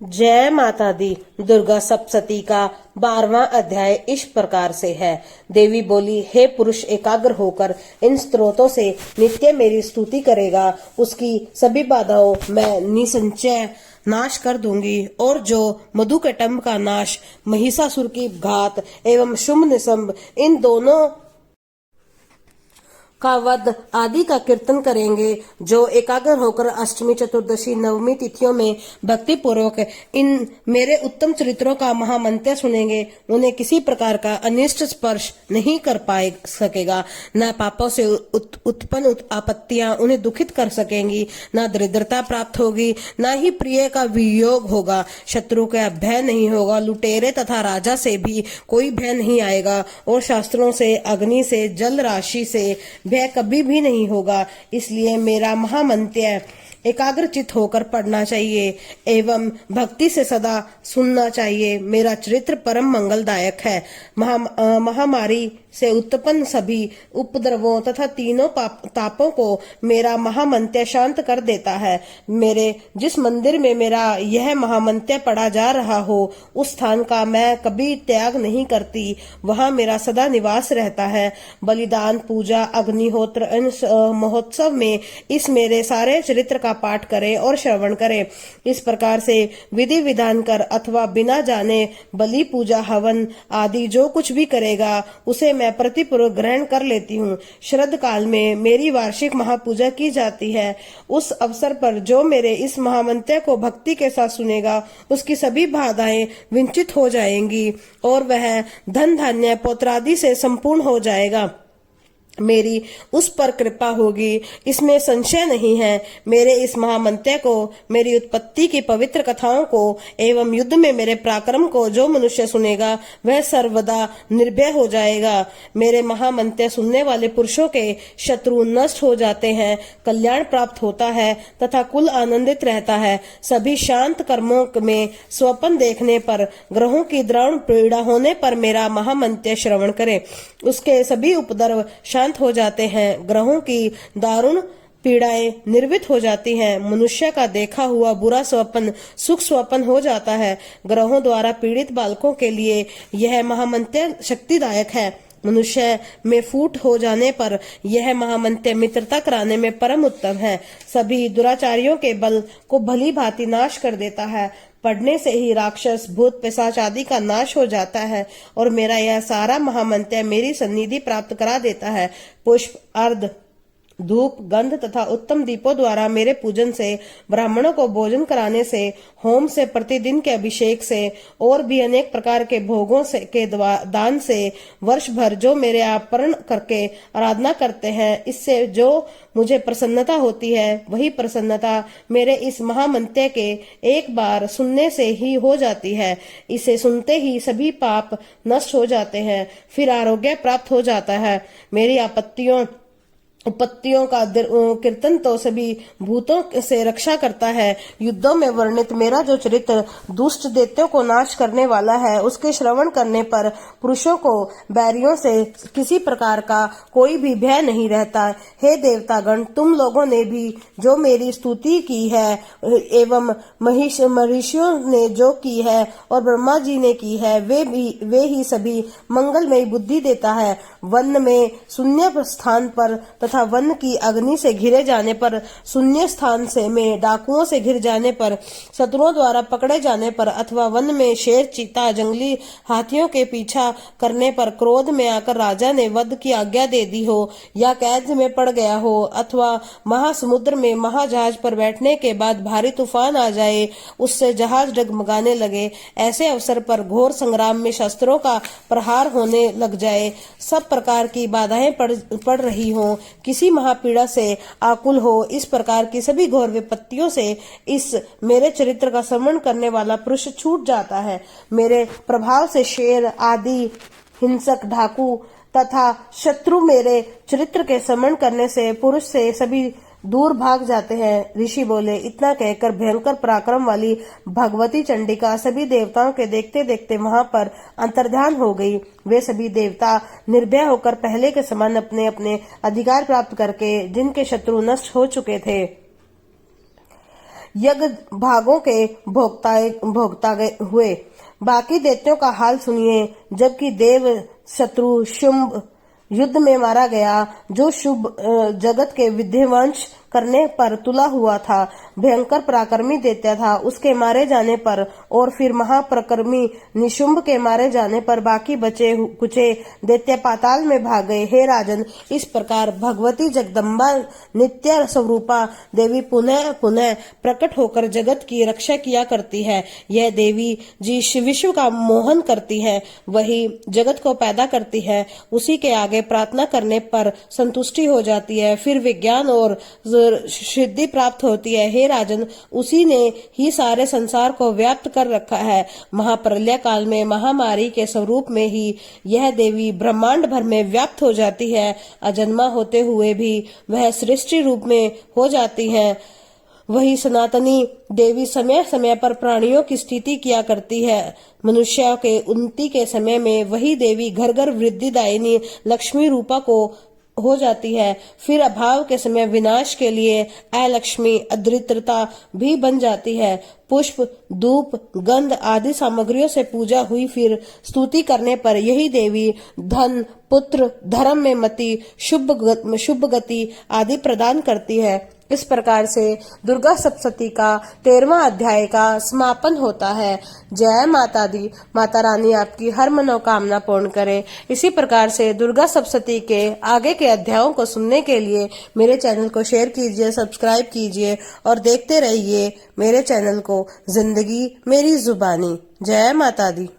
जय माता दी। दुर्गा सप्तशती का 12वां अध्याय इस प्रकार से है। देवी बोली, हे पुरुष, एकाग्र होकर इन स्तोत्रों से नित्य मेरी स्तुति करेगा, उसकी सभी बाधाओं मैं निसंचय नाश कर दूंगी। और जो मधुकैटभ का नाश, महिषासुर की घात एवं शुंभ निशंभ इन दोनों का वध आदि का कीर्तन करेंगे, जो एकाग्र होकर अष्टमी, चतुर्दशी, नवमी तिथियों में भक्ति पूर्वक इन मेरे उत्तम चरित्रों का महामंत्र सुनेंगे, उन्हें किसी प्रकार का अनिष्ट स्पर्श नहीं कर पाए सकेगा। न पापों से उत्पन्न आपत्तियां उन्हें दुखित कर सकेंगी, न दरिद्रता प्राप्त होगी, न ही प्रिय का वियोग होगा। शत्रु का भय नहीं होगा, लुटेरे तथा राजा से भी कोई भय नहीं आएगा, और शास्त्रों से, अग्नि से, जल राशि से भय कभी भी नहीं होगा। इसलिए मेरा महामंत्र एकाग्रचित होकर पढ़ना चाहिए एवं भक्ति से सदा सुनना चाहिए। मेरा चरित्र परम मंगलदायक है। महामारी से उत्पन्न सभी उपद्रवों तथा तीनों तापों को मेरा महामंत्र शांत कर देता है। मेरे जिस मंदिर में मेरा यह महामंत्र पढ़ा जा रहा हो, उस स्थान का मैं कभी त्याग नहीं करती, वहां मेरा सदा निवास रहता है। बलिदान, पूजा, अग्निहोत्र इन महोत्सव में इस मेरे सारे चरित्र का पाठ करें और श्रवण करें। इस प्रकार से विधि विधान कर अथवा बिना जाने बलि, पूजा, हवन आदि जो कुछ भी करेगा, उसे मैं प्रतिपूर्वक ग्रहण कर लेती हूँ। शरद काल में मेरी वार्षिक महापूजा की जाती है। उस अवसर पर जो मेरे इस महामंत्र को भक्ति के साथ सुनेगा, उसकी सभी बाधाएं विंचित हो जाएंगी और वह धन, धान्य, पौत्रादि से संपूर्ण हो जाएगा। मेरी उस पर कृपा होगी, इसमें संशय नहीं है। मेरे इस महामंत्र को, मेरी उत्पत्ति की पवित्र कथाओं को एवं युद्ध में मेरे पराक्रम को जो मनुष्य सुनेगा, वह सर्वदा निर्भय हो जाएगा। मेरे महामंत्र सुनने वाले पुरुषों के शत्रु नष्ट हो जाते हैं, कल्याण प्राप्त होता है तथा कुल आनंदित रहता है। सभी शांत कर्मों में स्वप्न देखने पर, ग्रहों की द्रवण पीड़ा होने पर मेरा महामंत्र श्रवण करें, उसके सभी उपद्रव शांत हो जाते हैं। ग्रहों की दारुण पीड़ाएं निर्वित हो जाती हैं। मनुष्य का देखा हुआ बुरा स्वप्न सुख स्वप्न हो जाता है। ग्रहों द्वारा पीड़ित बालकों के लिए यह महामंत्र शक्तिदायक है। मनुष्य में फूट हो जाने पर यह महामंत्र मित्रता कराने में परम उत्तम है। सभी दुराचारियों के बल को भली भांति नाश कर देता है। पढ़ने से ही राक्षस, भूत, पिशाच आदि का नाश हो जाता है और मेरा यह सारा महामंत्र मेरी सन्निधि प्राप्त करा देता है। पुष्प, अर्घ, धूप, गंध तथा उत्तम दीपों द्वारा मेरे पूजन से, ब्राह्मणों को भोजन कराने से, होम से, प्रतिदिन के अभिषेक से और भी अनेक प्रकार के भोगों से के दान से, वर्ष भर जो मेरे अर्पण करके आराधना करते हैं, इससे जो मुझे प्रसन्नता होती है, वही प्रसन्नता मेरे इस महामंत्र के एक बार सुनने से ही हो जाती है। इसे सुनते ही सभी पाप नष्ट हो जाते हैं, फिर आरोग्य प्राप्त हो जाता है। मेरी उपत्तियों का कीर्तन तो सभी भूतों से रक्षा करता है। युद्धों में वर्णित मेरा जो चरित्र दुष्ट दैत्यों को नाश करने वाला है, उसके श्रवण करने पर पुरुषों को बैरियों से किसी प्रकार का कोई भी भय नहीं रहता। हे देवतागण, तुम लोगों ने भी जो मेरी स्तुति की है एवं महर्षियों ने जो की है और ब्रह्मा जी ने की है, वे ही सभी मंगलमयी बुद्धि देता है। वन में शून्य स्थान पर तथा वन की अग्नि से घिरे जाने पर, शून्य स्थान से में डाकुओं से घिर जाने पर, शत्रुओं द्वारा पकड़े जाने पर, अथवा वन में शेर, चीता, जंगली हाथियों के पीछा करने पर क्रोध में आकर राजा ने वध की आज्ञा दे दी हो, या कैद में पड़ गया हो, अथवा महासमुद्र में महाजहाज पर बैठने के बाद भारी तूफान आ जाए, उससे जहाज डगमगाने लगे, ऐसे अवसर पर घोर संग्राम में शस्त्रों का प्रहार होने लग जाए, सब प्रकार की बाधाएं पड़ रही हो, किसी महापीड़ा से आकुल हो, इस प्रकार की सभी घोर विपत्तियों से इस मेरे चरित्र का श्रवण करने वाला पुरुष छूट जाता है। मेरे प्रभाव से शेर आदि हिंसक, डाकू तथा शत्रु मेरे चरित्र के श्रवण करने से पुरुष से सभी दूर भाग जाते हैं। ऋषि बोले, इतना कहकर भयंकर पराक्रम वाली भगवती चंडिका सभी देवताओं के देखते देखते वहां पर अंतर्ध्यान हो गई। वे सभी देवता निर्भय होकर पहले के समान अपने अपने अधिकार प्राप्त करके, जिनके शत्रु नष्ट हो चुके थे, यज्ञ भागों के भोगता हुए। बाकी दैत्यों का हाल सुनिए। जबकि देव शत्रु शुंभ युद्ध में मारा गया, जो शुभ जगत के विध्वंस करने पर तुला हुआ था, भयंकर पराक्रमी दैत्य था। उसके मारे जाने पर और फिर महापराक्रमी निशुंभ के मारे जाने पर बाकी बचे कुचे दैत्य पाताल में भाग गए। हे राजन, इस प्रकार भगवती जगदम्बा नित्य स्वरूपा देवी पुनः पुनः प्रकट होकर जगत की रक्षा किया करती है। यह देवी जिस विश्व का मोहन करती है, वही जगत को पैदा करती है। उसी के आगे प्रार्थना करने पर संतुष्टि हो जाती है, फिर विज्ञान और सिद्धि प्राप्त होती है। हे राजन, उसी ने ही सारे संसार को व्याप्त कर रखा है। महाप्रलय काल में महामारी के स्वरूप में ही यह देवी ब्रह्मांड भर में व्याप्त हो जाती है। अजन्मा होते हुए भी वह सृष्टि रूप में हो जाती है। वही सनातनी देवी समय समय पर प्राणियों की स्थिति किया करती है। मनुष्य के उन्नति के समय में वही देवी घर घर वृद्धिदायिनी लक्ष्मी रूपा को हो जाती है। फिर अभाव के समय विनाश के लिए अलक्ष्मी अदृत्रता भी बन जाती है। पुष्प, धूप, गंध आदि सामग्रियों से पूजा हुई, फिर स्तुति करने पर यही देवी धन, पुत्र, धर्म में मति, शुभ गति आदि प्रदान करती है। इस प्रकार से दुर्गा सप्तशती का 13वां अध्याय का समापन होता है। जय माता दी। माता रानी आपकी हर मनोकामना पूर्ण करे। इसी प्रकार से दुर्गा सप्तशती के आगे के अध्यायों को सुनने के लिए मेरे चैनल को शेयर कीजिए, सब्सक्राइब कीजिए और देखते रहिए मेरे चैनल को जिंदगी मेरी जुबानी। जय माता दी।